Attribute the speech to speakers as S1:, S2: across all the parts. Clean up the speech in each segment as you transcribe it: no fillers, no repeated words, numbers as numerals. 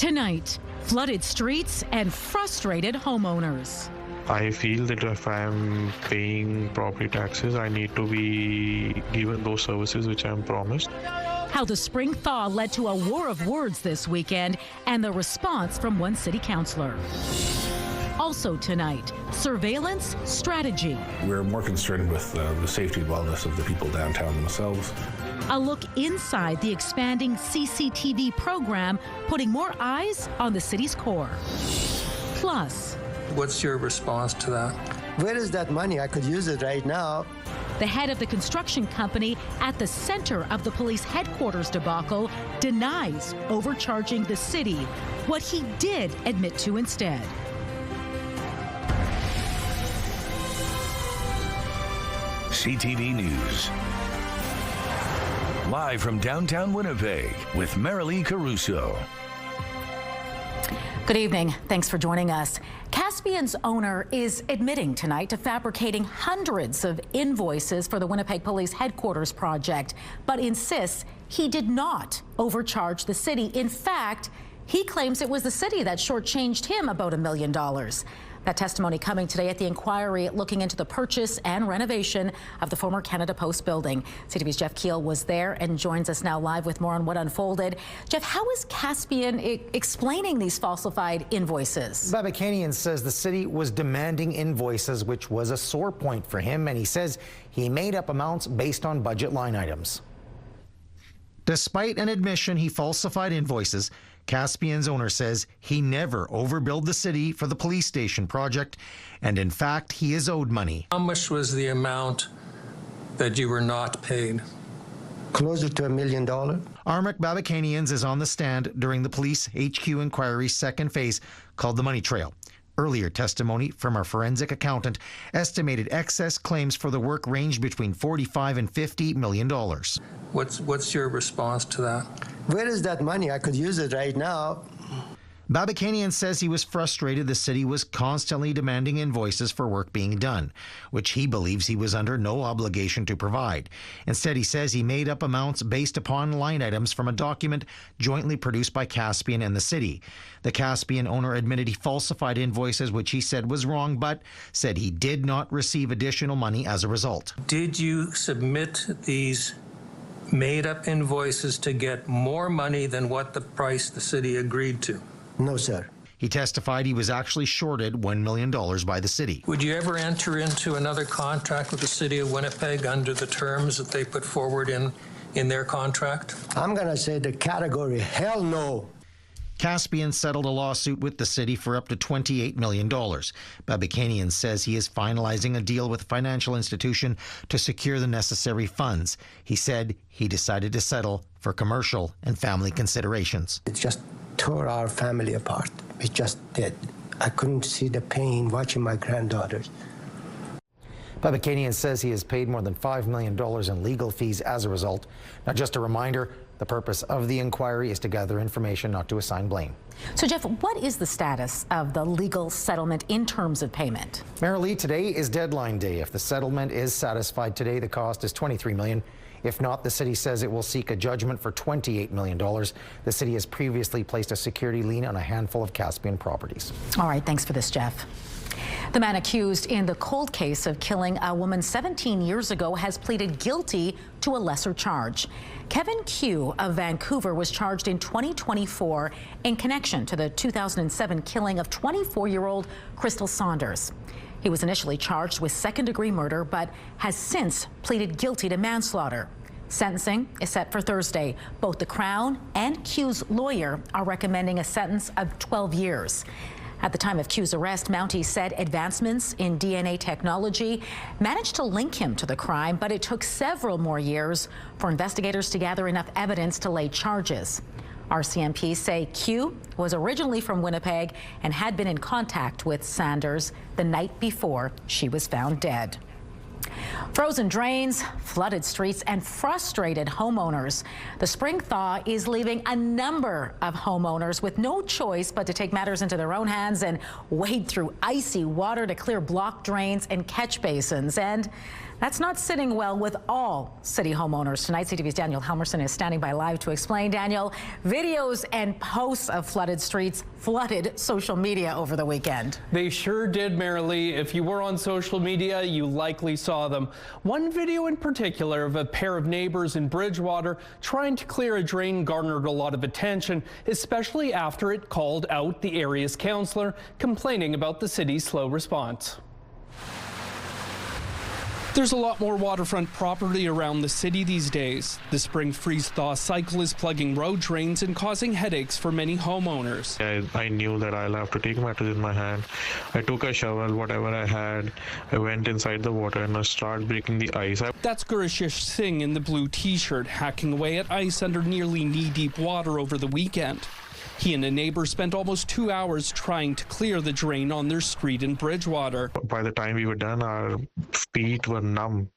S1: Tonight, flooded streets and frustrated homeowners.
S2: I feel that if I'm paying property taxes, I need to be given those services which I'm promised.
S1: How the spring thaw led to a war of words this weekend and the response from one city councillor. Also tonight, surveillance strategy.
S3: We're more concerned with the safety and wellness of the people downtown themselves.
S1: A look inside the expanding CCTV program, putting more eyes on the city's core. Plus,
S4: what's your response to that?
S5: Where is that money? I could use it right now.
S1: The head of the construction company at the center of the police headquarters debacle denies overcharging the city, what he did admit to instead.
S6: CTV News. Live from downtown Winnipeg with Marilee Caruso.
S1: Good evening. Thanks for joining us. Caspian's owner is admitting tonight to fabricating hundreds of invoices for the Winnipeg Police Headquarters project, but insists he did not overcharge the city. In fact, he claims it was the city that shortchanged him about $1 million. That testimony coming today at the inquiry looking into the purchase and renovation of the former Canada Post building. CTV's Jeff Keel was there and joins us now live with more on what unfolded. Jeff, how is Caspian explaining these falsified invoices?
S7: Babakanian says the city was demanding invoices, which was a sore point for him, and he says he made up amounts based on budget line items. Despite an admission he falsified invoices, Caspian's owner says he never overbilled the city for the police station project, and in fact, he is owed money.
S4: How much was the amount that you were not paid?
S5: Closer to $1 million.
S7: Armak Babakanians is on the stand during the police HQ inquiry's second phase called the Money Trail. Earlier testimony from our forensic accountant estimated excess claims for the work ranged between $45 and $50 million.
S4: What's your response to that?
S5: Where is that money? I could use it right now.
S7: Babakanian says he was frustrated the city was constantly demanding invoices for work being done, which he believes he was under no obligation to provide. Instead, he says he made up amounts based upon line items from a document jointly produced by Caspian and the city. The Caspian owner admitted he falsified invoices, which he said was wrong, but said he did not receive additional money as a result.
S4: Did you submit these made-up invoices to get more money than what the price the city agreed to?
S5: No, sir.
S7: He testified he was actually shorted $1 million by the city.
S4: Would you ever enter into another contract with the city of Winnipeg under the terms that they put forward in their contract?
S5: I'm going to say the category, hell no.
S7: Caspian settled a lawsuit with the city for up to $28 million. Babakanian says he is finalizing a deal with a financial institution to secure the necessary funds. He said he decided to settle for commercial and family considerations.
S5: It just tore our family apart. It just did. I couldn't see the pain watching my granddaughters.
S7: Babakanian says he has paid more than $5 million in legal fees as a result. Now, just a reminder, the purpose of the inquiry is to gather information, not to assign blame.
S1: So, Jeff, what is the status of the legal settlement in terms of payment?
S7: Marilee, today is deadline day. If the settlement is satisfied today, the cost is $23 million. If not, the city says it will seek a judgment for $28 million. The city has previously placed a security lien on a handful of Caspian properties.
S1: All right, thanks for this, Jeff. The man accused in the cold case of killing a woman 17 years ago has pleaded guilty to a lesser charge. Kevin Q of Vancouver was charged in 2024 in connection to the 2007 killing of 24-year-old Crystal Saunders. He was initially charged with second-degree murder, but has since pleaded guilty to manslaughter. Sentencing is set for Thursday. Both the Crown and Q's lawyer are recommending a sentence of 12 years. At the time of Q's arrest, Mountie said advancements in DNA technology managed to link him to the crime, but it took several more years for investigators to gather enough evidence to lay charges. RCMP say Q was originally from Winnipeg and had been in contact with Sanders the night before she was found dead. Frozen drains, flooded streets, and frustrated homeowners. The spring thaw is leaving a number of homeowners with no choice but to take matters into their own hands and wade through icy water to clear blocked drains and catch basins. And That's not sitting well with all city homeowners. Tonight, CTV's Daniel Helmerson is standing by live to explain. Daniel, videos and posts of flooded streets flooded social media over the weekend.
S8: They sure did, Marilee. If you were on social media, you likely saw them. One video in particular of a pair of neighbors in Bridgewater trying to clear a drain garnered a lot of attention, especially after it called out the area's councillor complaining about the city's slow response. There's a lot more waterfront property around the city these days. The spring freeze-thaw cycle is plugging road drains and causing headaches for many homeowners.
S2: I knew that I'll have to take matters in my hand. I took a shovel, whatever I had. I went inside the water and I started breaking the ice.
S8: That's Gurishish Singh in the blue t-shirt, hacking away at ice under nearly knee-deep water over the weekend. He and a neighbor spent almost 2 hours trying to clear the drain on their street in Bridgewater.
S2: By the time we were done, our feet were numb.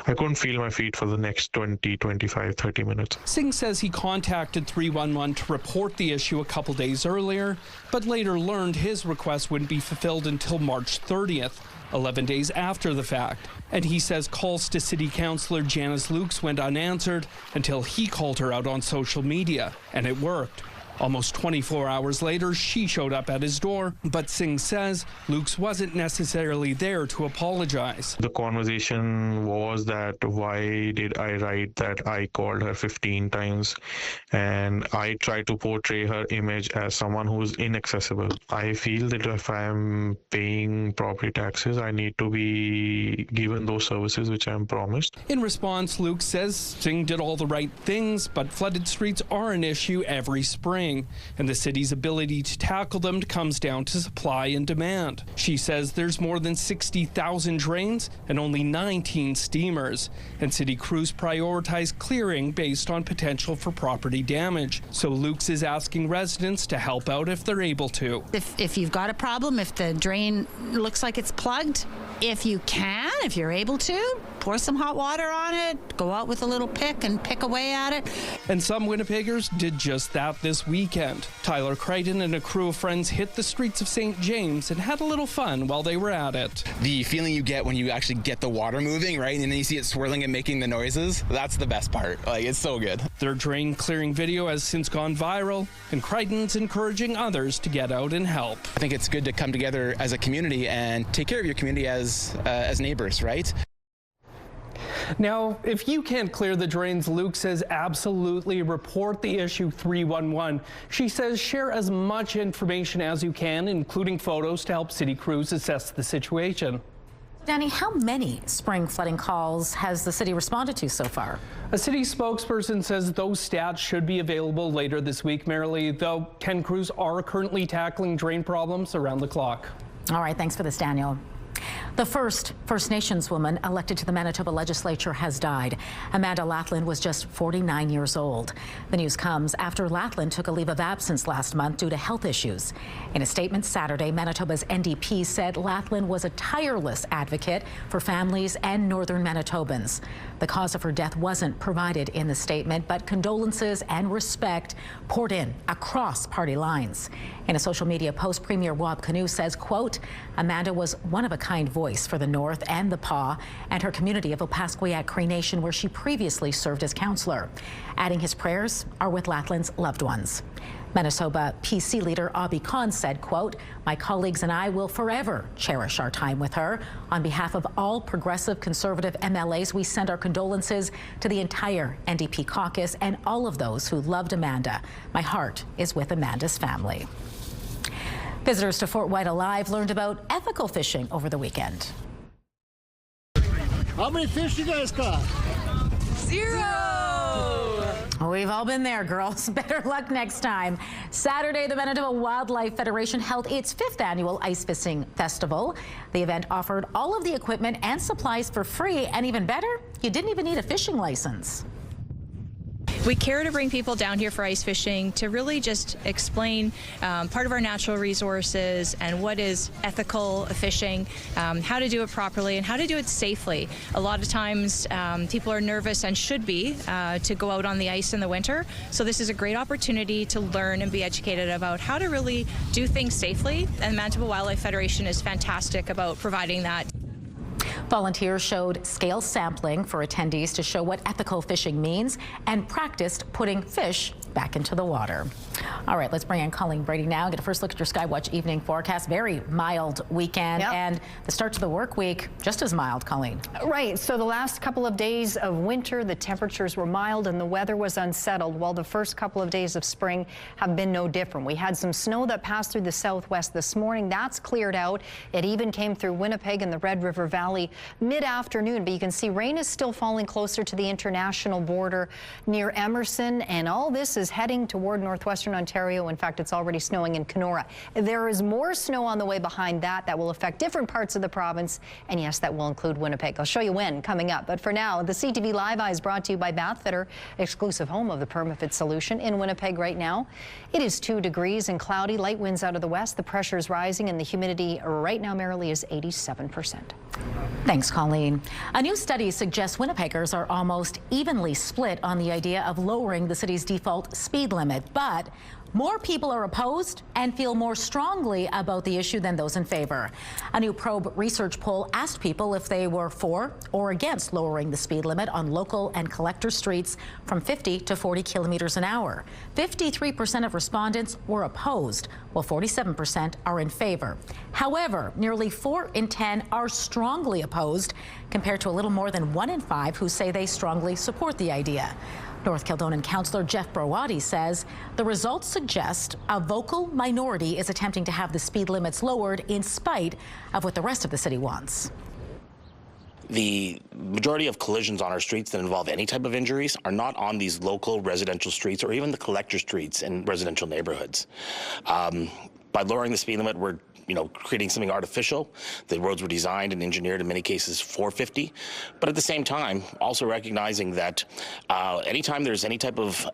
S2: I couldn't feel my feet for the next 20, 25, 30 minutes.
S8: Singh says he contacted 311 to report the issue a couple days earlier, but later learned his request wouldn't be fulfilled until March 30th. 11 days after the fact. And he says calls to City Councillor Janice Lukes went unanswered until he called her out on social media, and it worked. Almost 24 hours later, she showed up at his door, but Singh says Lukes wasn't necessarily there to apologize.
S2: The conversation was that why did I write that I called her 15 times, and I tried to portray her image as someone who's inaccessible. I feel that if I'm paying property taxes, I need to be given those services which I'm promised.
S8: In response, Lukes says Singh did all the right things, but flooded streets are an issue every spring, and the city's ability to tackle them comes down to supply and demand. She says there's more than 60,000 drains and only 19 steamers, and city crews prioritize clearing based on potential for property damage. So Lukes is asking residents to help out if they're able to.
S9: If you've got a problem, if the drain looks like it's plugged, if you're able to, pour some hot water on it, go out with a little pick and pick away at it.
S8: And some Winnipeggers did just that this weekend. Tyler Crichton and a crew of friends hit the streets of St. James and had a little fun while they were at it.
S10: The feeling you get when you actually get the water moving, right, and then you see it swirling and making the noises, that's the best part. Like, it's so good.
S8: Their drain clearing video has since gone viral, and Crichton's encouraging others to get out and help.
S10: I think it's good to come together as a community and take care of your community as neighbors, right?
S8: Now, if you can't clear the drains, Luke says absolutely report the issue 311. She says share as much information as you can, including photos, to help city crews assess the situation.
S1: Danny, how many spring flooding calls has the city responded to so far?
S8: A city spokesperson says those stats should be available later this week, Marilee, though 10 crews are currently tackling drain problems around the clock.
S1: All right, thanks for this, Daniel. The first First Nations woman elected to the Manitoba legislature has died. Amanda Lathlin was just 49 years old. The news comes after Lathlin took a leave of absence last month due to health issues. In a statement Saturday, Manitoba's NDP said Lathlin was a tireless advocate for families and northern Manitobans. The cause of her death wasn't provided in the statement, but condolences and respect poured in across party lines. In a social media post, Premier Wab Kinew says, quote, Amanda was one of a kind voice for the North and the PAW and her community of Opaskwayak Cree Nation, where she previously served as councillor. Adding his prayers are with Latlin's loved ones. Manitoba PC leader Abhi Khan said, quote, my colleagues and I will forever cherish our time with her. On behalf of all progressive conservative MLAs, we send our condolences to the entire NDP caucus and all of those who loved Amanda. My heart is with Amanda's family. Visitors to Fort White Alive learned about ethical fishing over the weekend.
S11: How many fish you guys caught?
S1: 0! We've all been there, girls. Better luck next time. Saturday, the Manitoba Wildlife Federation held its 5th annual ice fishing festival. The event offered all of the equipment and supplies for free, and even better, you didn't even need a fishing license.
S12: We care to bring people down here for ice fishing to really just explain part of our natural resources and what is ethical fishing, how to do it properly and how to do it safely. A lot of times people are nervous and should be to go out on the ice in the winter. So this is a great opportunity to learn and be educated about how to really do things safely. And the Manitoba Wildlife Federation is fantastic about providing that.
S1: Volunteers showed scale sampling for attendees to show what ethical fishing means and practiced putting fish back into the water. All right, let's bring in Colleen Brady now. Get a first look at your Skywatch evening forecast. Very mild weekend, and the start to the work week just as mild, Colleen.
S11: Right, so the last couple of days of winter, the temperatures were mild and the weather was unsettled, while the first couple of days of spring have been no different. We had some snow that passed through the southwest this morning. That's cleared out. It even came through Winnipeg and the Red River Valley mid-afternoon, but you can see rain is still falling closer to the international border near Emerson, and all this is heading toward northwestern Ontario. In fact, it's already snowing in Kenora. There is more snow on the way behind that will affect different parts of the province, and yes, that will include Winnipeg. I'll show you when coming up, but for now, the CTV Live Eye is brought to you by Bathfitter, exclusive home of the PermaFit solution in Winnipeg right now. It is 2 degrees and cloudy, light winds out of the west. The pressure is rising and the humidity right now merrily is 87%.
S1: Thanks, Colleen. A new study suggests Winnipeggers are almost evenly split on the idea of lowering the city's default speed limit, but more people are opposed and feel more strongly about the issue than those in favor. A new Probe research poll asked people if they were for or against lowering the speed limit on local and collector streets from 50 to 40 kilometers an hour. 53% of respondents were opposed, while 47% are in favor. However, nearly 4 in 10 are strongly opposed, compared to a little more than 1 in 5 who say they strongly support the idea. North Kildonan councillor Jeff Browadi says the results suggest a vocal minority is attempting to have the speed limits lowered in spite of what the rest of the city wants.
S13: The majority of collisions on our streets that involve any type of injuries are not on these local residential streets or even the collector streets in residential neighborhoods. By lowering the speed limit, we're creating something artificial. The roads were designed and engineered in many cases for 50, but at the same time, also recognizing that anytime there's any type of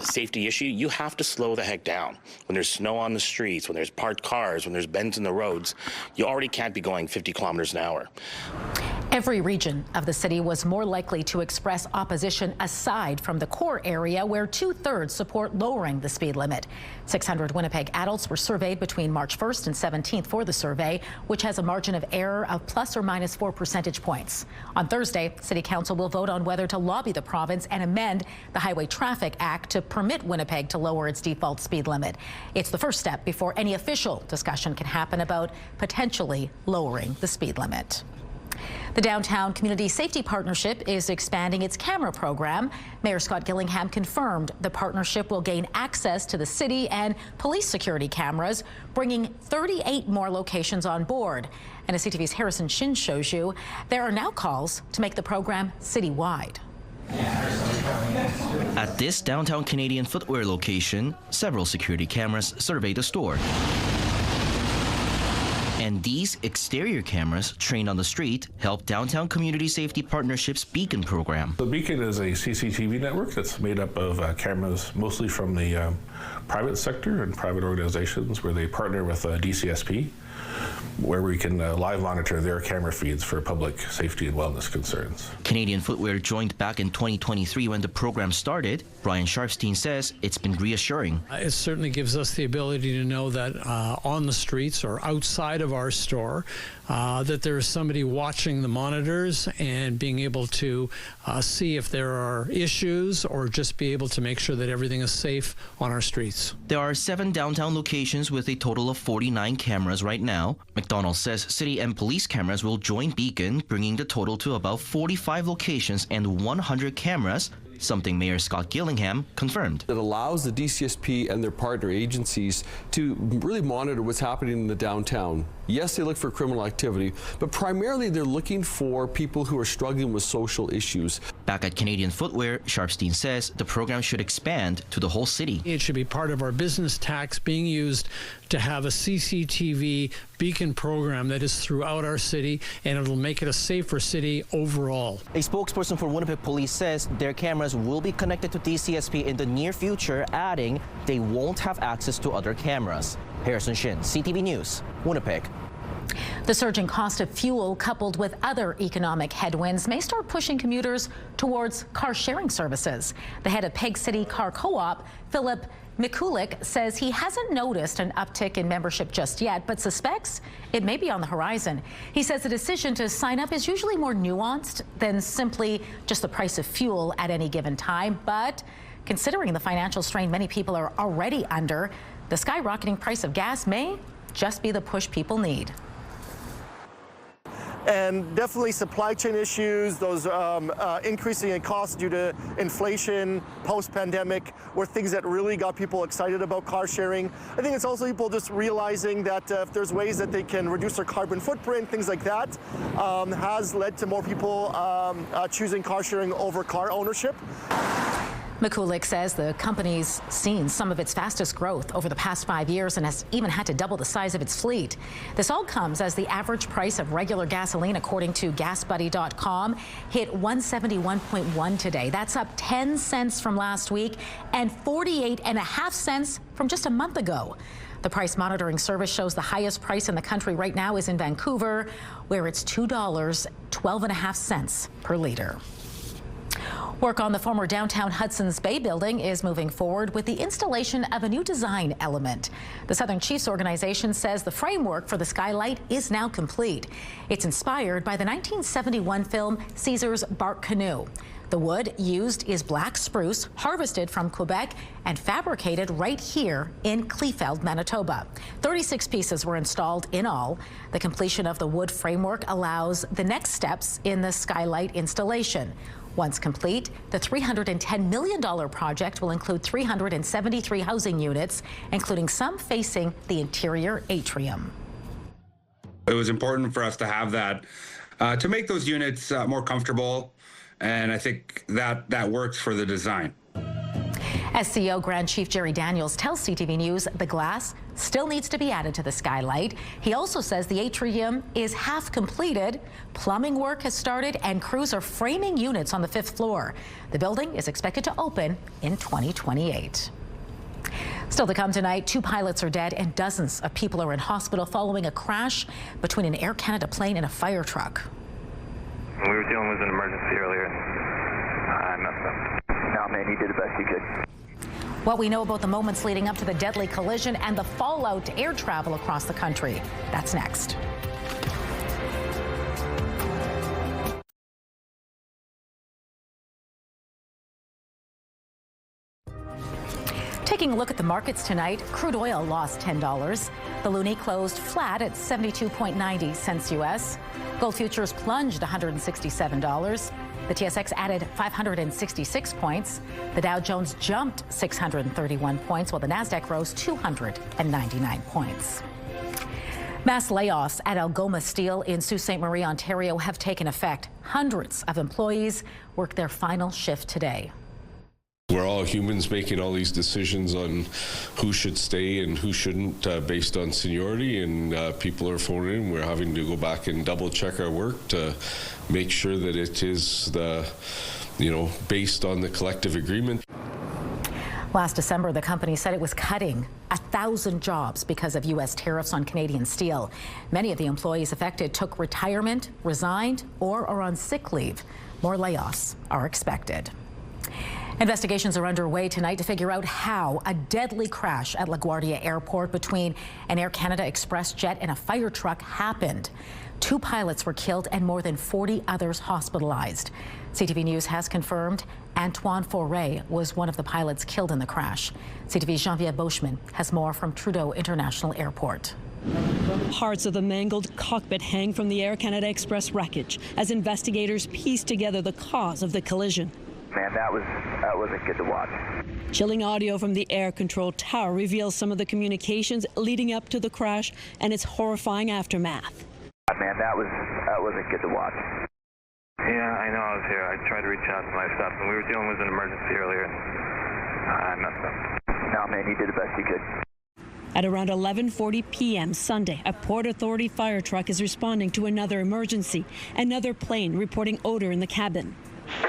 S13: safety issue, you have to slow the heck down. When there's snow on the streets, when there's parked cars, when there's bends in the roads, you already can't be going 50 kilometers an hour.
S1: Every region of the city was more likely to express opposition aside from the core area, where 2/3 support lowering the speed limit. 600 Winnipeg adults were surveyed between March 1st and 17th for the survey, which has a margin of error of plus or minus 4 percentage points. On Thursday, City Council will vote on whether to lobby the province and amend the Highway Traffic Act to permit Winnipeg to lower its default speed limit. It's the first step before any official discussion can happen about potentially lowering the speed limit. The Downtown Community Safety Partnership is expanding its camera program. Mayor Scott Gillingham confirmed the partnership will gain access to the city and police security cameras, bringing 38 more locations on board. And as CTV's Harrison Shin shows you, there are now calls to make the program citywide.
S14: At this Downtown Canadian footwear location, several security cameras survey the store. And these exterior cameras trained on the street help Downtown Community Safety Partnership's Beacon program.
S3: The Beacon is a CCTV network that's made up of cameras mostly from the private sector and private organizations where they partner with DCSP, where we can live monitor their camera feeds for public safety and wellness concerns.
S14: Canadian Footwear joined back in 2023 when the program started. Brian Sharfstein says it's been reassuring.
S15: It certainly gives us the ability to know that on the streets or outside of our store, that there's somebody watching the monitors and being able to see if there are issues or just be able to make sure that everything is safe on our streets.
S14: There are 7 downtown locations with a total of 49 cameras right now. McDonald says city and police cameras will join Beacon, bringing the total to about 45 locations and 100 cameras, something Mayor Scott Gillingham confirmed.
S16: It allows the DCSP and their partner agencies to really monitor what's happening in the downtown. Yes, they look for criminal activity, but primarily they're looking for people who are struggling with social issues.
S14: Back at Canadian Footwear, Sharfstein says the program should expand to the whole city.
S15: It should be part of our business tax being used to have a CCTV Beacon program that is throughout our city, and it'll make it a safer city overall.
S14: A spokesperson for Winnipeg Police says their cameras will be connected to DCSP in the near future, adding they won't have access to other cameras. Harrison Shin, CTV News, Winnipeg.
S1: The surging cost of fuel, coupled with other economic headwinds, may start pushing commuters towards car sharing services. The head of Peg City Car Co-op, Philip Mikulik says he hasn't noticed an uptick in membership just yet, but suspects it may be on the horizon. He says the decision to sign up is usually more nuanced than simply just the price of fuel at any given time. But considering the financial strain many people are already under, the skyrocketing price of gas may just be the push people need.
S17: And definitely supply chain issues, those increasing in costs due to inflation, post-pandemic, were things that really got people excited about car sharing. I think it's also people just realizing that if there's ways that they can reduce their carbon footprint, things like that, has led to more people choosing car sharing over car ownership.
S1: Mikulik says the company's seen some of its fastest growth over the past 5 years and has even had to double the size of its fleet. This all comes as the average price of regular gasoline, according to GasBuddy.com, hit $171.1 today. That's up 10 cents from last week and 48.5 cents from just a month ago. The price monitoring service shows the highest price in the country right now is in Vancouver, where it's $2.12.5 per liter. Work on the former downtown Hudson's Bay building is moving forward with the installation of a new design element. The Southern Chiefs organization says the framework for the skylight is now complete. It's inspired by the 1971 film Caesar's Bark Canoe. The wood used is black spruce, harvested from Quebec and fabricated right here in Kleefeld, Manitoba. 36 pieces were installed in all. The completion of the wood framework allows the next steps in the skylight installation. Once complete, the $310 million project will include 373 housing units, including some facing the interior atrium.
S18: It was important for us to have that to make those units more comfortable, and I think that works for the design.
S1: SCO Grand Chief Jerry Daniels tells CTV News the glass still needs to be added to the skylight. He also says the atrium is half completed. Plumbing work has started and crews are framing units on the 5th floor. The building is expected to open in 2028. Still to come tonight, 2 pilots are dead and dozens of people are in hospital following a crash between an Air Canada plane and a fire truck.
S19: We were dealing with an emergency earlier. I messed up. No, man, you did the best you could.
S1: What we know about the moments leading up to the deadly collision and the fallout to air travel across the country. That's next. Taking a look at the markets tonight, crude oil lost $10. The loonie closed flat at 72.90 cents U.S. Gold futures plunged $167. The TSX added 566 points. The Dow Jones jumped 631 points, while the Nasdaq rose 299 points. Mass layoffs at Algoma Steel in Sault Ste. Marie, Ontario have taken effect. Hundreds of employees worked their final shift today.
S20: We're all humans making all these decisions on who should stay and who shouldn't based on seniority, and people are phoning in. We're having to go back and double check our work to make sure that it is based on the collective agreement.
S1: Last December, the company said it was cutting 1,000 jobs because of U.S. tariffs on Canadian steel. Many of the employees affected took retirement, resigned, or are on sick leave. More layoffs are expected. Investigations are underway tonight to figure out how a deadly crash at LaGuardia Airport between an Air Canada Express jet and a fire truck happened. 2 pilots were killed and more than 40 others hospitalized. CTV News has confirmed Antoine Foray was one of the pilots killed in the crash. CTV's Jean-Pierre Boschman has more from Trudeau International Airport.
S21: Parts of the mangled cockpit hang from the Air Canada Express wreckage as investigators piece together the cause of the collision.
S19: Man, that wasn't good to watch.
S21: Chilling audio from the air control tower reveals some of the communications leading up to the crash and its horrifying aftermath.
S19: Man, that wasn't good to watch.
S22: Yeah, I know I was here. I tried to reach out to my stuff, and we were dealing with an emergency earlier. I messed up.
S19: No, man, you did the best you could.
S21: At around 11:40 p.m. Sunday, a Port Authority fire truck is responding to another emergency. Another plane reporting odor in the cabin.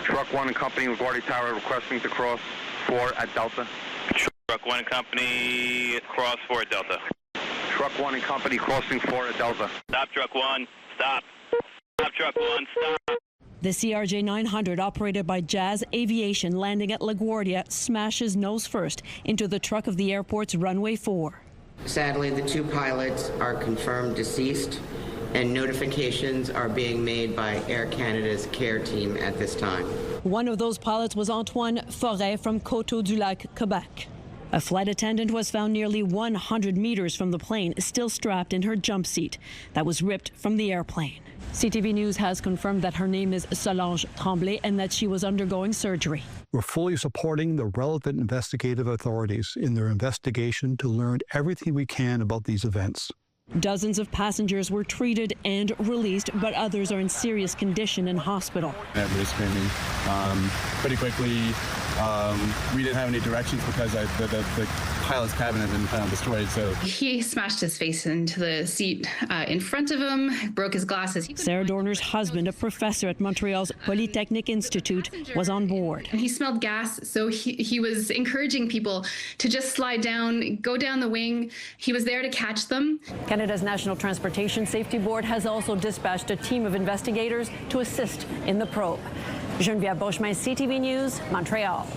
S22: Truck 1 and Company, LaGuardia Tower, requesting to cross 4 at Delta. Truck 1 and Company, cross 4 at Delta. Truck 1 and Company, crossing 4 at Delta. Stop, Truck 1. Stop. Stop, Truck 1. Stop.
S21: The CRJ-900, operated by Jazz Aviation, landing at LaGuardia, smashes nose first into the truck of the airport's runway 4.
S4: Sadly, the 2 pilots are confirmed deceased, and notifications are being made by Air Canada's care team at this time.
S21: One of those pilots was Antoine Forêt from Coteau-du-Lac, Quebec. A flight attendant was found nearly 100 meters from the plane, still strapped in her jump seat that was ripped from the airplane. CTV News has confirmed that her name is Solange Tremblay and that she was undergoing surgery.
S6: We're fully supporting the relevant investigative authorities in their investigation to learn everything we can about these events.
S21: Dozens of passengers were treated and released, but others are in serious condition in hospital.
S23: Everybody's screaming. Pretty quickly, we didn't have any directions because the pilot's cabin had been destroyed. So
S24: he smashed his face into the seat in front of him, broke his glasses.
S21: Sarah Dorner's husband, a professor at Montreal's Polytechnic Institute, was on board.
S24: And he smelled gas, so he was encouraging people to just slide down, go down the wing. He was there to catch them.
S21: Canada's National Transportation Safety Board has also dispatched a team of investigators to assist in the probe. Geneviève Beauchemin, CTV News, Montreal.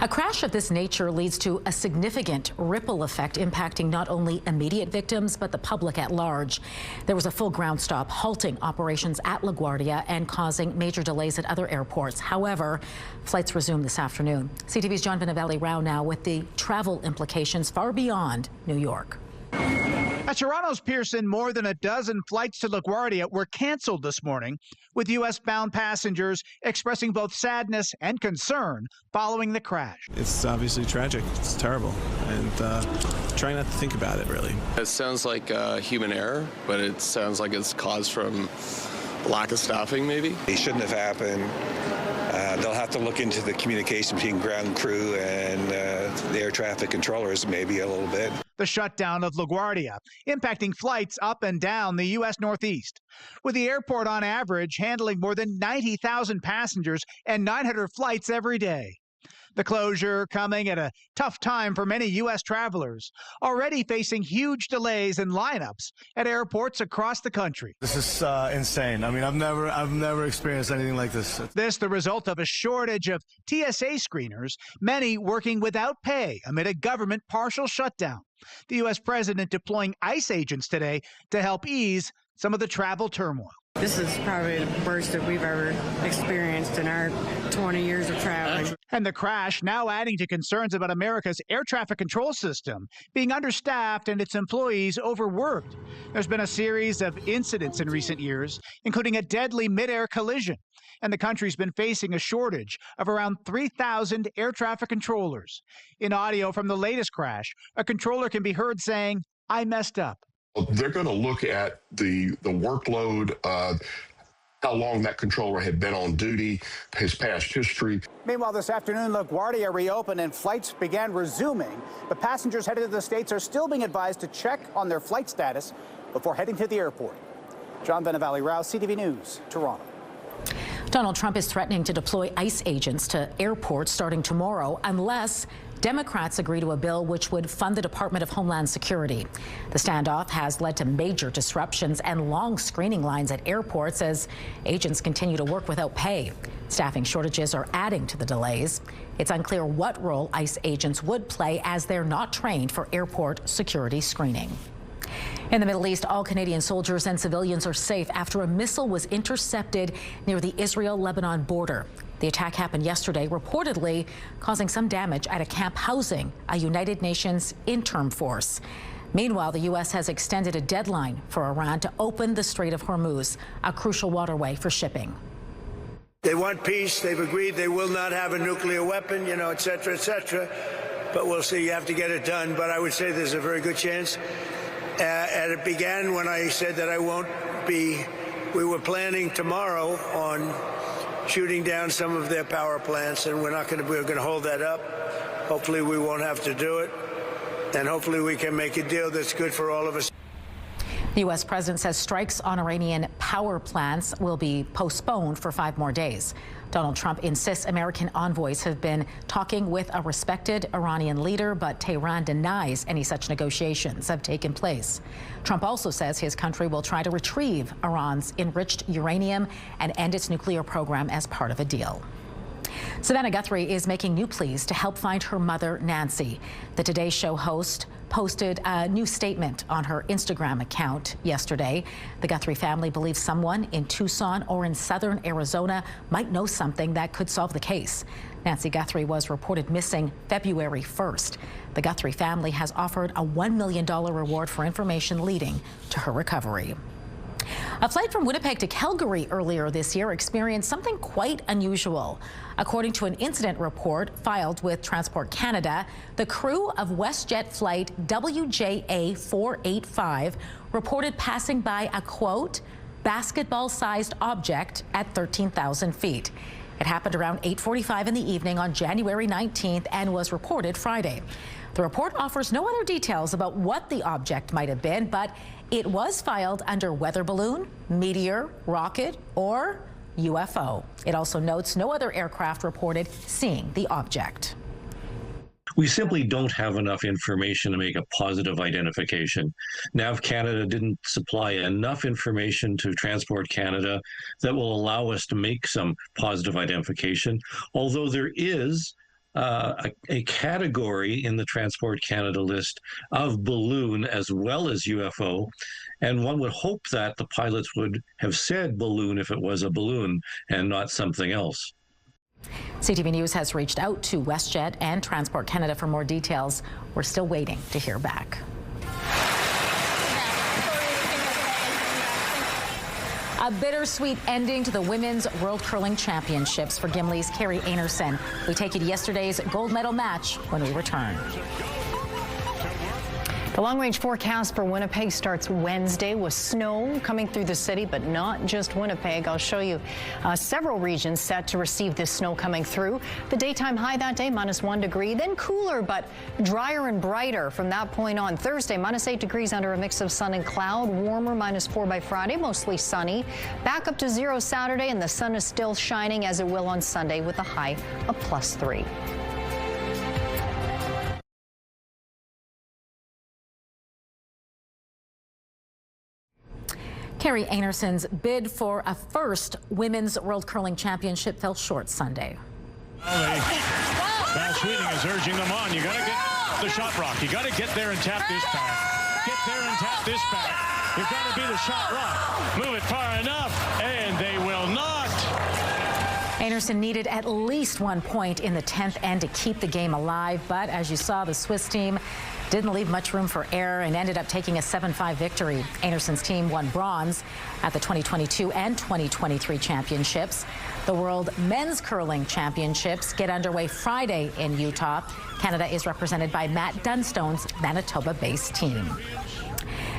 S1: A crash of this nature leads to a significant ripple effect impacting not only immediate victims, but the public at large. There was a full ground stop halting operations at LaGuardia and causing major delays at other airports. However, flights resumed this afternoon. CTV's John Vinavelli-Rao now with the travel implications far beyond New York.
S25: At Toronto's Pearson, more than a dozen flights to LaGuardia were canceled this morning, with U.S.-bound passengers expressing both sadness and concern following the crash.
S26: It's obviously tragic. It's terrible. And try not to think about it, really.
S27: It sounds like human error, but it sounds like it's caused from lack of staffing, maybe.
S28: It shouldn't have happened. They'll have to look into the communication between ground crew and the air traffic controllers maybe a little bit.
S25: The shutdown of LaGuardia impacting flights up and down the U.S. Northeast, with the airport on average handling more than 90,000 passengers and 900 flights every day. The closure coming at a tough time for many U.S. travelers, already facing huge delays in lineups at airports across the country.
S29: This is insane. I mean, I've never experienced anything like this.
S25: This the result of a shortage of TSA screeners, many working without pay amid a government partial shutdown. The U.S. president deploying ICE agents today to help ease some of the travel turmoil.
S30: This is probably the worst that we've ever experienced in our 20 years of traveling.
S25: And the crash now adding to concerns about America's air traffic control system being understaffed and its employees overworked. There's been a series of incidents in recent years, including a deadly mid-air collision. And the country's been facing a shortage of around 3,000 air traffic controllers. In audio from the latest crash, a controller can be heard saying, "I messed up."
S31: They're going to look at the workload, how long that controller had been on duty, his past history.
S32: Meanwhile, this afternoon, LaGuardia reopened and flights began resuming. But passengers headed to the States are still being advised to check on their flight status before heading to the airport. John Vinavelli-Rao, CTV News, Toronto.
S1: Donald Trump is threatening to deploy ICE agents to airports starting tomorrow unless Democrats agree to a bill which would fund the Department of Homeland Security. The standoff has led to major disruptions and long screening lines at airports as agents continue to work without pay. Staffing shortages are adding to the delays. It's unclear what role ICE agents would play as they're not trained for airport security screening. In the Middle East, all Canadian soldiers and civilians are safe after a missile was intercepted near the Israel-Lebanon border. The attack happened yesterday, reportedly causing some damage at a camp housing a United Nations interim force. Meanwhile, the U.S. has extended a deadline for Iran to open the Strait of Hormuz, a crucial waterway for shipping.
S33: They want peace. They've agreed they will not have a nuclear weapon, et cetera, et cetera. But we'll see. You have to get it done. But I would say there's a very good chance. And it began when I said that I won't be. We were planning tomorrow on shooting down some of their power plants, and we're going to hold that up. Hopefully we won't have to do it, and hopefully we can make a deal that's good for all of us.
S1: The U.S. president says strikes on Iranian power plants will be postponed for 5 more days. Donald Trump insists American envoys have been talking with a respected Iranian leader, but Tehran denies any such negotiations have taken place. Trump also says his country will try to retrieve Iran's enriched uranium and end its nuclear program as part of a deal. Savannah Guthrie is making new pleas to help find her mother, Nancy. The Today Show host posted a new statement on her Instagram account yesterday. The Guthrie family believes someone in Tucson or in southern Arizona might know something that could solve the case. Nancy Guthrie was reported missing February 1st. The Guthrie family has offered a $1 million reward for information leading to her recovery. A flight from Winnipeg to Calgary earlier this year experienced something quite unusual. According to an incident report filed with Transport Canada, the crew of WestJet flight WJA 485 reported passing by a, quote, basketball-sized object at 13,000 feet. It happened around 8:45 in the evening on January 19th and was reported Friday. The report offers no other details about what the object might have been, but it was filed under weather balloon, meteor, rocket, or UFO. It also notes no other aircraft reported seeing the object.
S2: We simply don't have enough information to make a positive identification. NAV Canada didn't supply enough information to Transport Canada that will allow us to make some positive identification, although there is a category in the Transport Canada list of balloon as well as UFO, and one would hope that the pilots would have said balloon if it was a balloon and not something else.
S1: CTV News has reached out to WestJet and Transport Canada for more details. We're still waiting to hear back. A bittersweet ending to the Women's World Curling Championships for Gimli's Carrie Anerson. We take you to yesterday's gold medal match when we return.
S3: The long-range forecast for Winnipeg starts Wednesday with snow coming through the city, but not just Winnipeg. I'll show you several regions set to receive this snow coming through. The daytime high that day, -1 degree, then cooler but drier and brighter from that point on. Thursday, -8 degrees under a mix of sun and cloud, warmer, -4 by Friday, mostly sunny. Back up to 0 Saturday, and the sun is still shining as it will on Sunday with a high of +3.
S1: Carrie Anerson's bid for a first Women's World Curling Championship fell short Sunday.
S5: Val Sweeting is urging them on. You got to get the shot rock. You got to get there and tap this back. Get there and tap this back. You've got to be the shot rock. Move it far enough, and they will not.
S1: Anerson needed at least 1 point in the 10th end to keep the game alive, but as you saw, the Swiss team didn't leave much room for error and ended up taking a 7-5 victory. Anerson's team won bronze at the 2022 and 2023 championships. The World Men's Curling Championships get underway Friday in Utah. Canada is represented by Matt Dunstone's Manitoba-based team.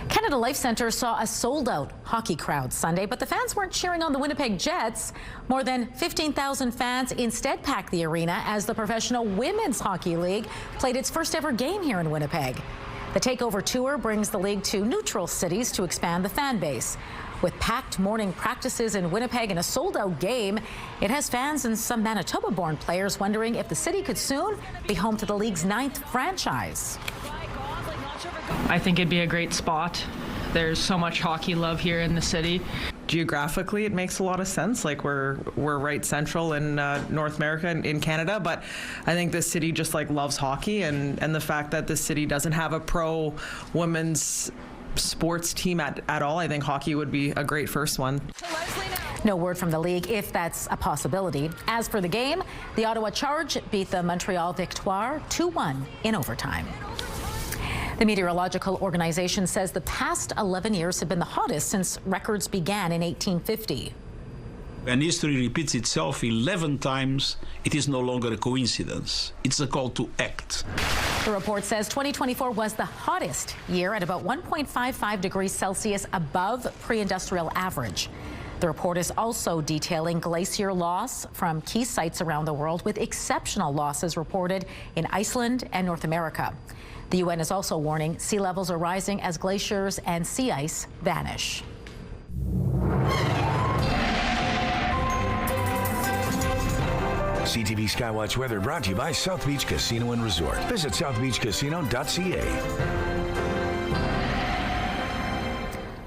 S1: Canada Life Centre saw a sold-out hockey crowd Sunday, but the fans weren't cheering on the Winnipeg Jets. More than 15,000 fans instead packed the arena as the Professional Women's Hockey League played its first ever game here in Winnipeg. The Takeover Tour brings the league to neutral cities to expand the fan base. With packed morning practices in Winnipeg and a sold-out game, it has fans and some Manitoba-born players wondering if the city could soon be home to the league's 9th franchise.
S7: I think it'd be a great spot. There's so much hockey love here in the city.
S8: Geographically, it makes a lot of sense. Like we're right central in North America, in Canada, but I think this city just loves hockey, and the fact that this city doesn't have a pro women's sports team at all, I think hockey would be a great first one.
S1: No word from the league if that's a possibility. As for the game, the Ottawa Charge beat the Montreal Victoire 2-1 in overtime. The Meteorological Organization says the past 11 years have been the hottest since records began in 1850.
S9: When history repeats itself 11 times, it is no longer a coincidence. It's a call to act.
S1: The report says 2024 was the hottest year at about 1.55 degrees Celsius above pre-industrial average. The report is also detailing glacier loss from key sites around the world, with exceptional losses reported in Iceland and North America. The UN is also warning sea levels are rising as glaciers and sea ice vanish.
S4: CTV Skywatch weather brought to you by South Beach Casino and Resort. Visit southbeachcasino.ca.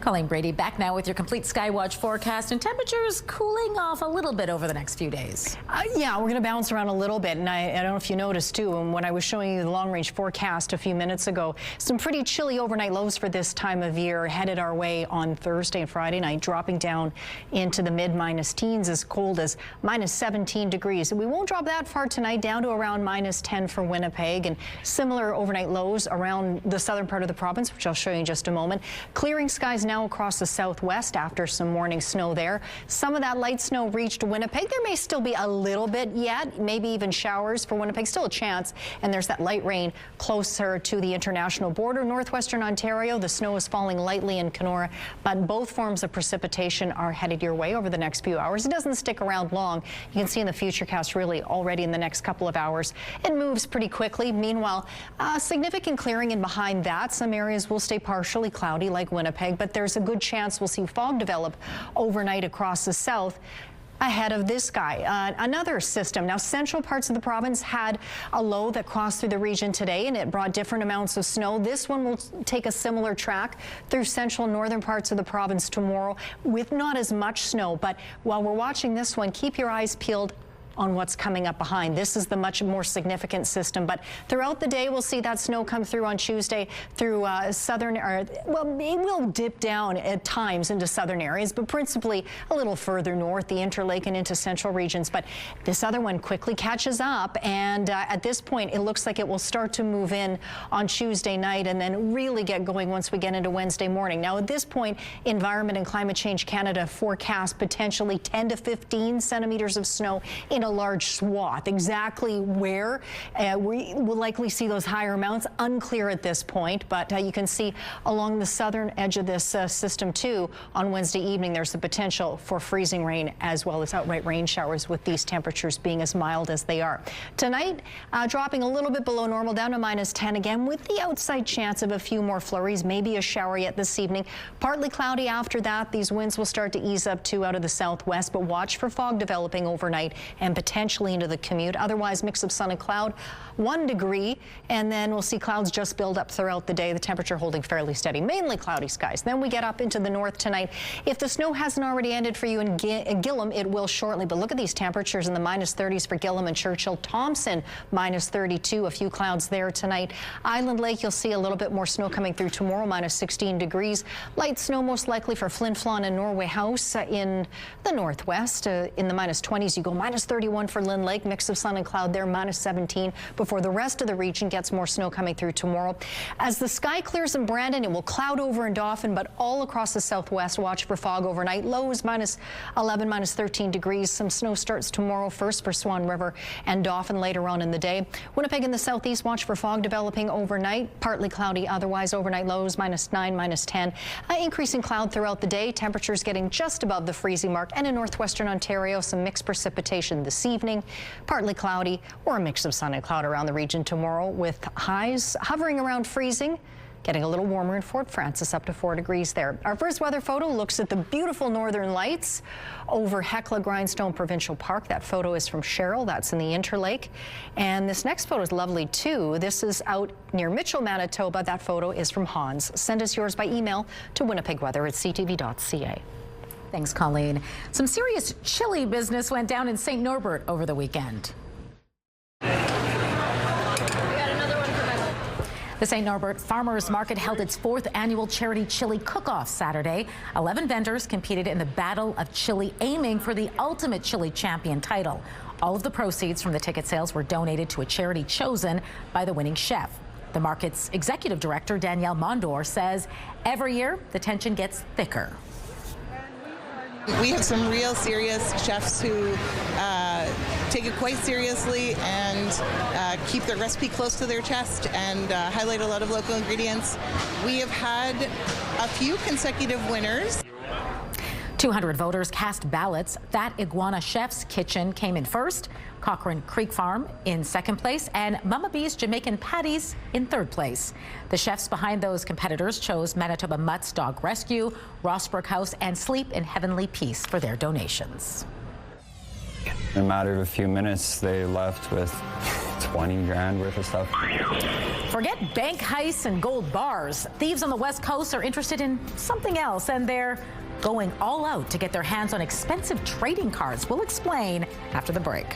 S1: Colleen Brady back now with your complete Skywatch forecast, and temperatures cooling off a little bit over the next few days.
S3: Yeah, we're going to bounce around a little bit, and I don't know if you noticed too, and when I was showing you the long-range forecast a few minutes ago, some pretty chilly overnight lows for this time of year headed our way on Thursday and Friday night, dropping down into the mid-minus teens, as cold as minus 17 degrees. We won't drop that far tonight, down to around minus 10 for Winnipeg, and similar overnight lows around the southern part of the province, which I'll show you in just a moment. Clearing skies now across the southwest after some morning snow there. Some of that light snow reached Winnipeg. There may still be a little bit yet, maybe even showers for Winnipeg, still a chance. And there's that light rain closer to the international border. Northwestern Ontario, the snow is falling lightly in Kenora, but both forms of precipitation are headed your way over the next few hours. It doesn't stick around long. You can see in the futurecast really already in the next couple of hours. It moves pretty quickly. Meanwhile, significant clearing in behind that. Some areas will stay partially cloudy like Winnipeg, but there's a good chance we'll see fog develop overnight across the south ahead of this guy. Another system. Now, central parts of the province had a low that crossed through the region today, and it brought different amounts of snow. This one will take a similar track through central and northern parts of the province tomorrow with not as much snow. But while we're watching this one, keep your eyes peeled on what's coming up behind. This is the much more significant system, but throughout the day we'll see that snow come through on Tuesday through southern, well, it will dip down at times into southern areas, but principally a little further north, the Interlake and into central regions. But this other one quickly catches up, and at this point it looks like it will start to move in on Tuesday night and then really get going once we get into Wednesday morning. Now, at this point, Environment and Climate Change Canada forecast potentially 10 to 15 centimeters of snow in a large swath. Exactly where we will likely see those higher amounts, unclear at this point, but you can see along the southern edge of this system too, on Wednesday evening there's the potential for freezing rain as well as outright rain showers, with these temperatures being as mild as they are. Tonight, dropping a little bit below normal, down to minus 10 again, with the outside chance of a few more flurries, maybe a shower yet this evening. Partly cloudy after that. These winds will start to ease up too out of the southwest, but watch for fog developing overnight and potentially into the commute. Otherwise, mix of sun and cloud, 1 degree, and then we'll see clouds just build up throughout the day. The temperature holding fairly steady, mainly cloudy skies. Then we get up into the north tonight. If the snow hasn't already ended for you in Gillam, it will shortly. But look at these temperatures in the minus 30s for Gillam and Churchill. Thompson, minus 32, a few clouds there tonight. Island Lake, you'll see a little bit more snow coming through tomorrow, minus 16 degrees. Light snow most likely for Flin Flon and Norway House in the northwest. In the minus 20s, you go minus 31 for Lynn Lake, mix of sun and cloud there, minus 17, before the rest of the region gets more snow coming through tomorrow. As the sky clears in Brandon, it will cloud over in Dauphin, but all across the southwest, watch for fog overnight. Lows minus 11, minus 13 degrees. Some snow starts tomorrow first for Swan River and Dauphin later on in the day. Winnipeg in the southeast, watch for fog developing overnight. Partly cloudy otherwise. Overnight lows minus 9, minus 10. Increasing cloud throughout the day. Temperatures getting just above the freezing mark. And in northwestern Ontario, some mixed precipitation this evening. Partly cloudy or a mix of sun and cloud around the region tomorrow, with highs hovering around freezing. Getting a little warmer in Fort Frances, up to 4 degrees there. Our first weather photo looks at the beautiful northern lights over Hecla Grindstone Provincial Park. That photo is from Cheryl. That's in the Interlake. And this next photo is lovely too. This is out near Mitchell, Manitoba. That photo is from Hans. Send us yours by email to winnipegweather@ctv.ca.
S1: Thanks, Colleen. Some serious chili business went down in St. Norbert over the weekend. The St. Norbert Farmers Market held its 4th annual charity chili cook-off Saturday. 11 vendors competed in the Battle of Chili, aiming for the ultimate chili champion title. All of the proceeds from the ticket sales were donated to a charity chosen by the winning chef. The market's executive director, Danielle Mondor, says every year the tension gets thicker.
S10: We have some real serious chefs who take it quite seriously and keep their recipe close to their chest and highlight a lot of local ingredients. We have had a few consecutive winners.
S1: 200 voters cast ballots. That Iguana Chef's Kitchen came in first, Cochrane Creek Farm in second place, and Mama B's Jamaican Patties in third place. The chefs behind those competitors chose Manitoba Mutt's Dog Rescue, Rossbrook House, and Sleep in Heavenly Peace for their donations.
S6: In a matter of a few minutes, they left with 20 grand worth of stuff.
S1: Forget bank heists and gold bars. Thieves on the West Coast are interested in something else, and they're going all out to get their hands on expensive trading cards. We'll explain after the break.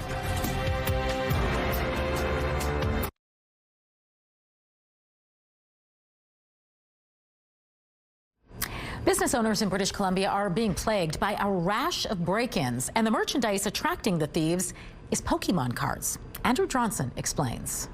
S1: Business owners in British Columbia are being plagued by a rash of break-ins, and the merchandise attracting the thieves is Pokemon cards. Andrew Johnson explains.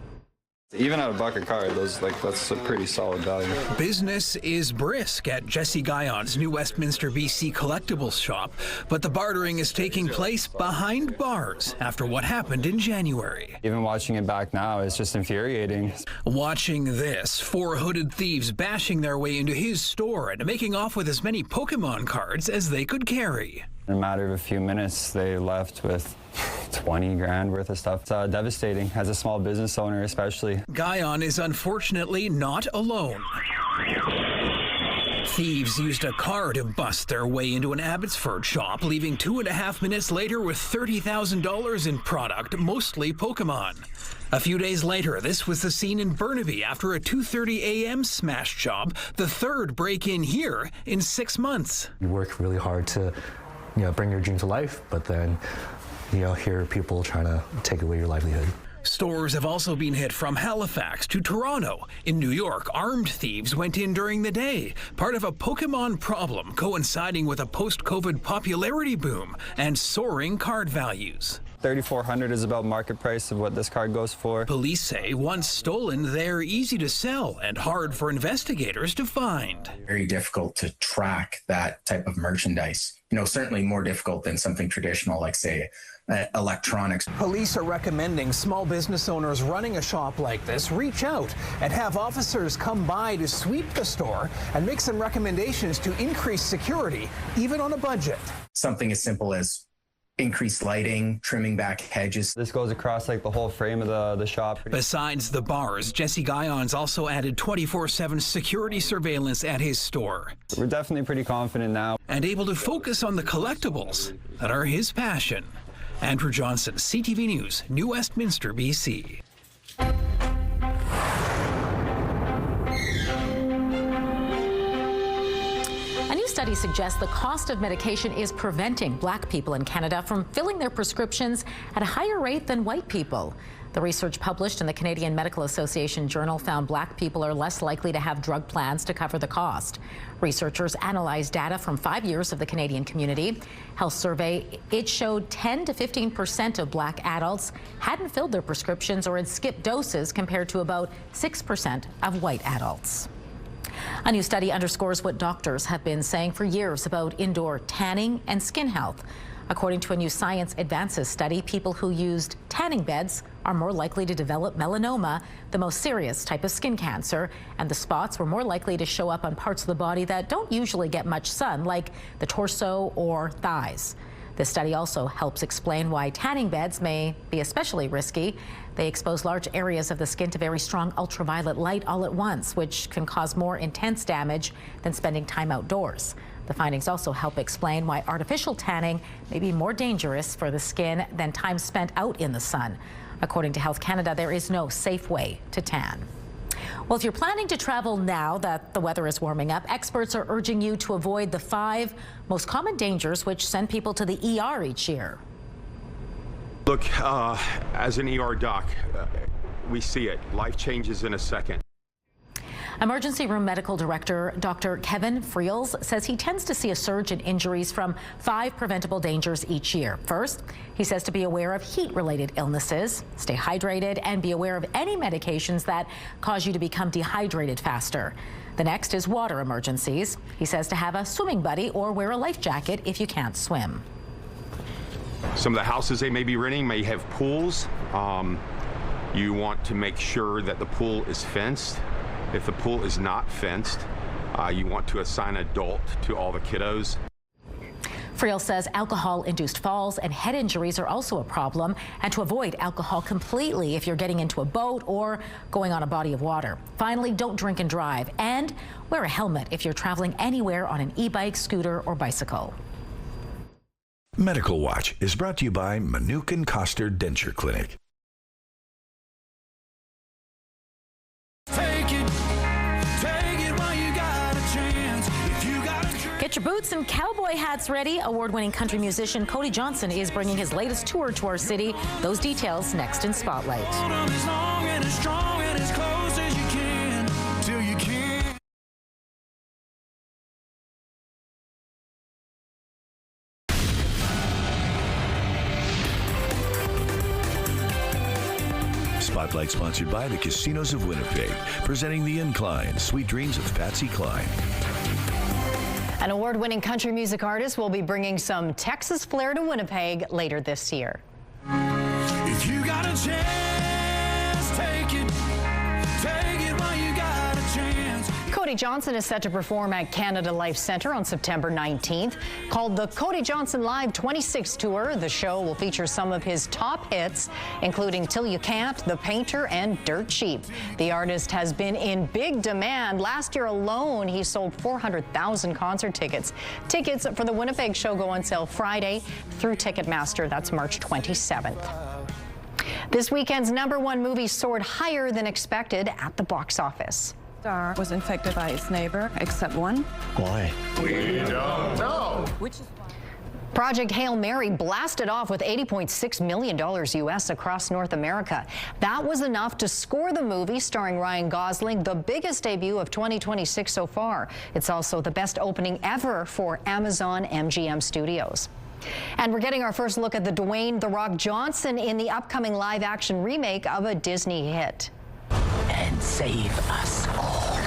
S11: Even at $1 a card, that's a pretty solid value.
S12: Business is brisk at Jesse Guyon's New Westminster, BC collectibles shop, but the bartering is taking place behind bars after what happened in January.
S6: Even watching it back now is just infuriating.
S12: Watching this, 4 hooded thieves bashing their way into his store and making off with as many Pokemon cards as they could carry.
S6: In a matter of a few minutes, they left with 20 grand worth of stuff. It's devastating as a small business owner, especially.
S12: Guyon is unfortunately not alone. Thieves used a car to bust their way into an Abbotsford shop, leaving 2.5 minutes later with $30,000 in product, mostly Pokemon. A few days later, this was the scene in Burnaby after a 2:30 a.m. smash job, the third break-in here in 6 months.
S13: You work really hard to, bring your dream to life, but then, hear people trying to take away your livelihood.
S12: Stores have also been hit from Halifax to Toronto. In New York, armed thieves went in during the day, part of a Pokemon problem coinciding with a post-COVID popularity boom and soaring card values.
S6: $3,400 is about market price of what this card goes for.
S12: Police say once stolen, they're easy to sell and hard for investigators to find.
S14: Very difficult to track that type of merchandise. Certainly more difficult than something traditional like, say, electronics.
S12: Police are recommending small business owners running a shop like this reach out and have officers come by to sweep the store and make some recommendations to increase security, even on a budget.
S14: Something as simple as increased lighting, trimming back hedges.
S6: This goes across the whole frame of the shop.
S12: Besides the bars, Jesse Guyon's also added 24/7 security surveillance at his store.
S6: We're definitely pretty confident now.
S12: And able to focus on the collectibles that are his passion. Andrew Johnson, CTV News, New Westminster, BC.
S1: A new study suggests the cost of medication is preventing Black people in Canada from filling their prescriptions at a higher rate than white people. The research published in the Canadian Medical Association Journal found Black people are less likely to have drug plans to cover the cost. Researchers analyzed data from 5 years of the Canadian Community Health Survey. It showed 10 to 15% of Black adults hadn't filled their prescriptions or had skipped doses compared to about 6% of white adults. A new study underscores what doctors have been saying for years about indoor tanning and skin health. According to a new Science Advances study, people who used tanning beds are more likely to develop melanoma, the most serious type of skin cancer, and the spots were more likely to show up on parts of the body that don't usually get much sun, like the torso or thighs. This study also helps explain why tanning beds may be especially risky. They expose large areas of the skin to very strong ultraviolet light all at once, which can cause more intense damage than spending time outdoors. The findings also help explain why artificial tanning may be more dangerous for the skin than time spent out in the sun. According to Health Canada, there is no safe way to tan. Well, if you're planning to travel now that the weather is warming up, experts are urging you to avoid the 5 most common dangers which send people to the ER each year.
S15: Look, as an ER doc, we see it. Life changes in a second.
S1: Emergency room medical director Dr. Kevin Friels says he tends to see a surge in injuries from 5 preventable dangers each year. First, he says to be aware of heat-related illnesses, stay hydrated, and be aware of any medications that cause you to become dehydrated faster. The next is water emergencies. He says to have a swimming buddy or wear a life jacket if you can't swim.
S15: Some of the houses they may be renting may have pools. You want to make sure that the pool is fenced. If the pool is not fenced, you want to assign an adult to all the kiddos.
S1: Friel says alcohol-induced falls and head injuries are also a problem, and to avoid alcohol completely if you're getting into a boat or going on a body of water. Finally, don't drink and drive, and wear a helmet if you're traveling anywhere on an e-bike, scooter, or bicycle.
S4: Medical Watch is brought to you by Manuke and Koster Denture Clinic.
S1: Get your boots and cowboy hats ready. Award-winning country musician Cody Johnson is bringing his latest tour to our city. Those details next in Spotlight.
S4: Spotlight sponsored by the Casinos of Winnipeg, presenting The Incline, Sweet Dreams of Patsy Cline.
S3: An award-winning country music artist will be bringing some Texas flair to Winnipeg later this year.
S16: If you got a chance, take it while you got a chance.
S3: Cody Johnson is set to perform at Canada Life Centre on September 19th. Called the Cody Johnson Live 26 Tour, the show will feature some of his top hits, including Till You Can't, The Painter, and Dirt Cheap. The artist has been in big demand. Last year alone, he sold 400,000 concert tickets. Tickets for the Winnipeg show go on sale Friday through Ticketmaster. That's March 27th. This weekend's #1 movie soared higher than expected at the box office.
S17: Star was infected by its neighbor, except one.
S4: Why?
S17: We don't know.
S3: Project Hail Mary blasted off with $80.6 million US across North America. That was enough to score the movie starring Ryan Gosling, the biggest debut of 2026 so far. It's also the best opening ever for Amazon MGM Studios. And we're getting our first look at the Dwayne "The Rock" Johnson in the upcoming live-action remake of a Disney hit.
S17: And save us all.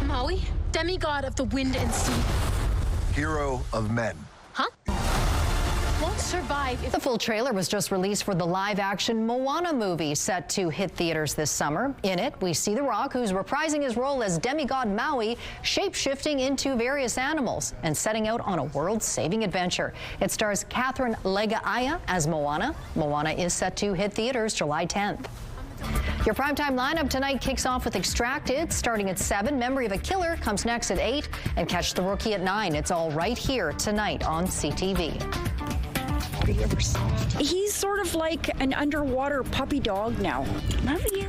S18: Maui, demigod of the wind and sea.
S19: Hero of men.
S18: Huh? Won't survive if...
S3: The full trailer was just released for the live-action Moana movie set to hit theaters this summer. In it, we see The Rock, who's reprising his role as demigod Maui, shape-shifting into various animals and setting out on a world-saving adventure. It stars Catherine Legaia as Moana. Moana is set to hit theaters July 10th. Your primetime lineup tonight kicks off with Extracted, starting at 7. Memory of a Killer comes next at 8. And catch The Rookie at 9. It's all right here tonight on CTV.
S17: He's sort of like an underwater puppy dog now.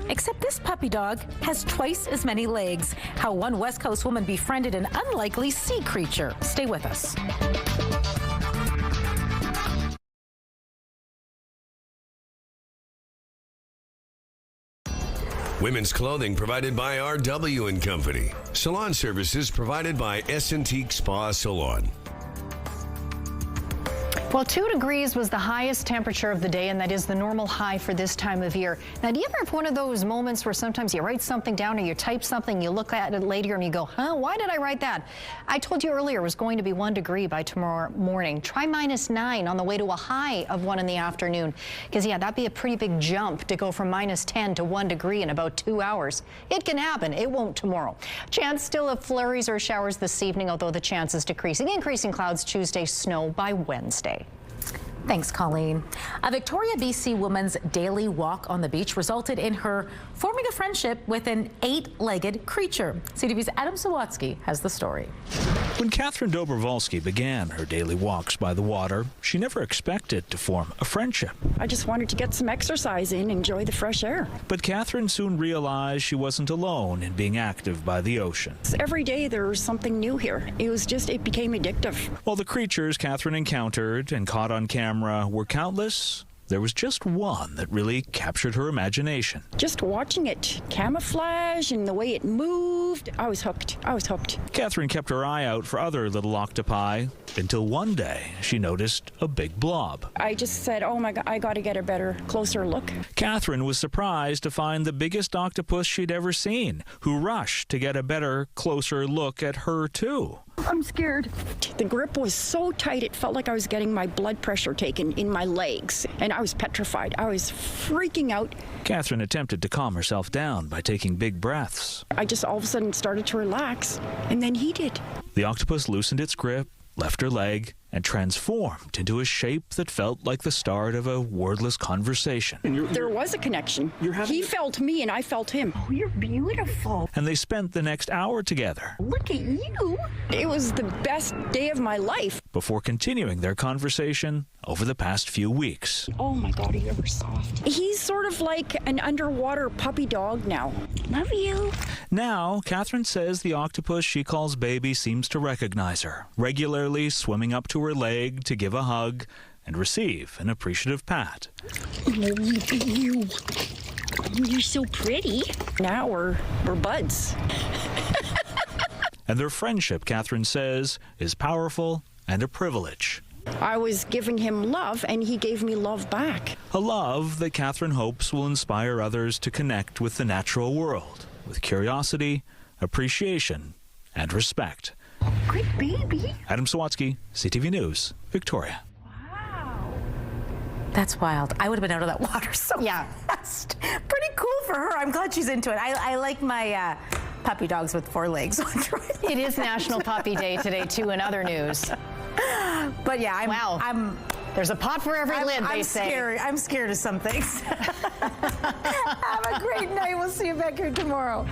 S1: Except this puppy dog has twice as many legs. How one West Coast woman befriended an unlikely sea creature. Stay with us.
S20: Women's clothing provided by RW & Company. Salon services provided by Essentique Spa Salon.
S3: Well, 2 degrees was the highest temperature of the day, and that is the normal high for this time of year. Now, do you ever have one of those moments where sometimes you write something down or you type something, you look at it later and you go, huh, why did I write that? I told you earlier it was going to be 1 degree by tomorrow morning. Try -9 on the way to a high of 1 in the afternoon. Because, yeah, that'd be a pretty big jump to go from -10 to 1 degree in about 2 hours. It can happen. It won't tomorrow. Chance still of flurries or showers this evening, although the chance is decreasing. Increasing clouds Tuesday, snow by Wednesday.
S1: Thanks, Colleen. A Victoria, BC woman's daily walk on the beach resulted in her forming a friendship with an 8-legged creature. CTV's Adam Sawatsky has the story.
S21: When Catherine Dobrovolsky began her daily walks by the water, she never expected to form a friendship.
S17: I just wanted to get some exercise in, enjoy the fresh air.
S21: But Catherine soon realized she wasn't alone in being active by the ocean.
S17: Every day there was something new here. It became addictive.
S21: While the creatures Catherine encountered and caught on camera were countless, there was just one that really captured her imagination.
S17: Just watching it camouflage and the way it moved, I was hooked.
S21: Catherine kept her eye out for other little octopi until one day she noticed a big blob.
S17: I just said, oh my God, I got to get a better, closer look.
S21: Catherine was surprised to find the biggest octopus she'd ever seen, who rushed to get a better, closer look at her too.
S17: I'm scared. The grip was so tight, it felt like I was getting my blood pressure taken in my legs, and I was petrified. I was freaking out.
S21: Catherine attempted to calm herself down by taking big breaths.
S17: I just all of a sudden started to relax, and then he did.
S21: The octopus loosened its grip, left her leg, and transformed into a shape that felt like the start of a wordless conversation.
S17: There was a connection. He felt me and I felt him. Oh, you're beautiful.
S21: And they spent the next hour together.
S17: Look at you. It was the best day of my life.
S21: Before continuing their conversation over the past few weeks.
S17: Oh my God, are you ever soft? He's sort of like an underwater puppy dog now. Love you.
S21: Now, Catherine says the octopus she calls baby seems to recognize her, regularly swimming up to her leg to give a hug and receive an appreciative pat.
S17: Oh, look at you. You're so pretty. Now we're buds.
S21: And their friendship, Catherine says, is powerful and a privilege.
S17: I was giving him love, and he gave me love back.
S21: A love that Catherine hopes will inspire others to connect with the natural world, with curiosity, appreciation, and respect.
S17: Great baby.
S21: Adam Sawatsky, CTV News, Victoria.
S1: That's wild. I would have been out of that water so fast. Pretty cool for her. I'm glad she's into it. I like my puppy dogs with 4 legs.
S3: It is National Puppy Day today, too, in other news.
S1: But yeah,
S3: there's a pot for every lid, they say.
S1: I'm scared of some things. Have a great night. We'll see you back here tomorrow.